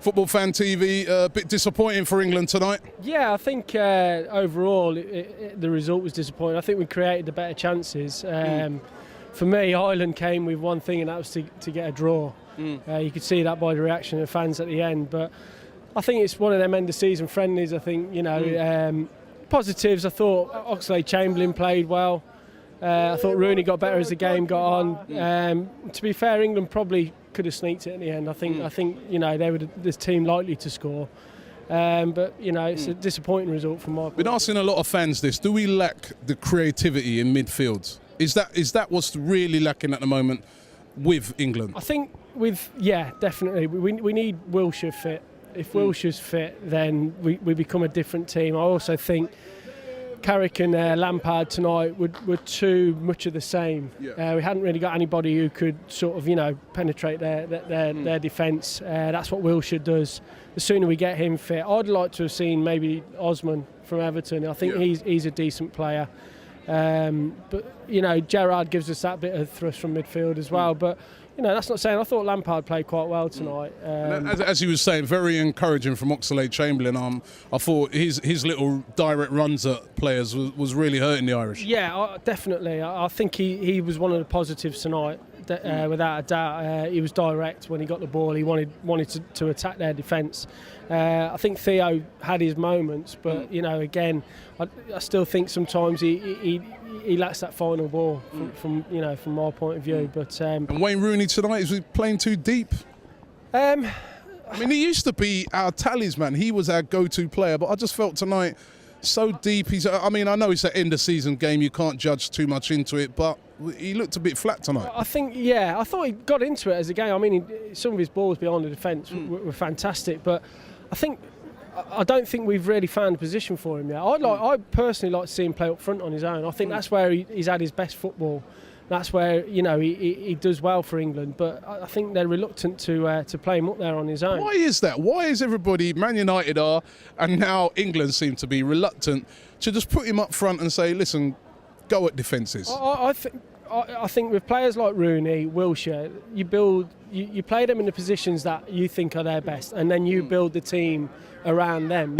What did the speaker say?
Footballfantv, a bit disappointing for England tonight. Yeah, I think overall the result was disappointing. I think we created the better chances. For me, Ireland came with one thing, and that was to get a draw. You could see that by the reaction of the fans at the end. But I think it's one of them end-of-season friendlies. I think, positives. I thought Oxlade-Chamberlain played well. I thought Rooney got better as the game got on. To be fair, England probably could have sneaked it in the end. I think they were this team likely to score. But it's a disappointing result from my point. Been asking a lot of fans this: do we lack the creativity in midfield? Is that what's really lacking at the moment with England? I think definitely. We need Wilshere fit. If Wilshere's fit, then we become a different team. I also think Carrick and Lampard tonight were too much of the same. Yeah. We hadn't really got anybody who could sort of penetrate their defence. That's what Wilshere does. The sooner we get him fit, I'd like to have seen maybe Osman from Everton. I think he's a decent player. But Gerrard gives us that bit of thrust from midfield as well. But that's not saying I thought Lampard played quite well tonight. As he was saying, very encouraging from Oxlade-Chamberlain. I thought his little direct runs at players was really hurting the Irish. Yeah, definitely. I think he was one of the positives tonight. Without a doubt, he was direct when he got the ball. He wanted to attack their defence. I think Theo had his moments, but again, I still think sometimes he lacks that final ball from my point of view. But and Wayne Rooney tonight, is he playing too deep? I mean, he used to be our talisman. He was our go-to player, but I just felt tonight so deep. I know it's an end-of-season game. You can't judge too much into it, but he looked a bit flat tonight. I thought he got into it as a game. I mean, some of his balls behind the defence were fantastic, but I don't think we've really found a position for him yet. I personally like to see him play up front on his own. I think that's where he's had his best football. That's where he does well for England. But I think they're reluctant to play him up there on his own. Why is that? Why is everybody, Man United are, and now England seem to be reluctant to just put him up front and say, listen, go at defences? I think with players like Rooney, Wilshere, you play them in the positions that you think are their best, and then you build the team around them.